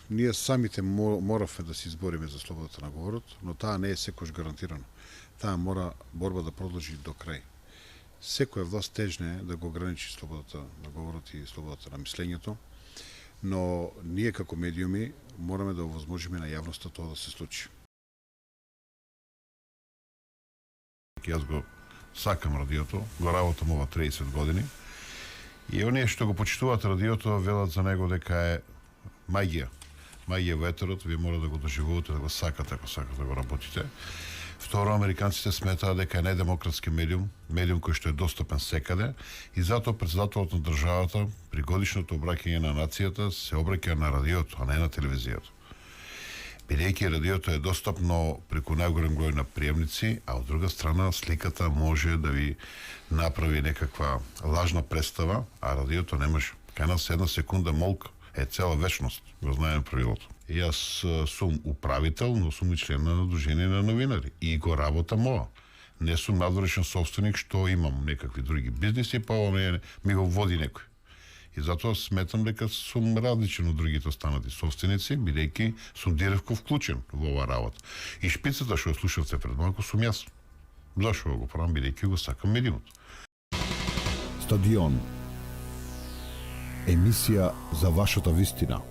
ние самите моравме да се избориме за слободата на говорот, но таа не е секојаш гарантирано. Таа мора борба да продолжи до крај. Секоја власт тежне да го ограничи слободата на говорот и слободата на мислењето, но ние како медиуми мораме да овозможиме на јавноста тоа да се случи. Јас го сакам радиото, го работам ова 30 години и оние што го почитуваат радиото велат за него дека е магија. Магија во етерот, вие мора да го доживувате, да го сакате ако сакате да го работите. Второ, американците сметаат дека е недемократски медиум, медиум кој што е достапен секаде и затоа председателот на државата при годишното обраќање на нацијата се обраќа на радиото, а не на телевизијата. Бидејќи радиото е достапно преку најголем број на приемници, а од друга страна сликата може да ви направи некаква лажна представа, а радиото не може. Кај нас една секунда молк е цела вечност, го знаем правилото. И јас сум управител, но сум и член на Дружение на новинари и го работам ова. Не сум надворешен собственик што имам некакви други бизниси, па ова ми го води некој. И затоа сметам дека сум различен од другите останати собственици, бидејќи сум директно вклучен во оваа работа. И шпицата што ја слушавте пред малку сум јас. Зашо го правам, бидејќи го сакам медиумот. Стадион. Емисија за вашата вистина.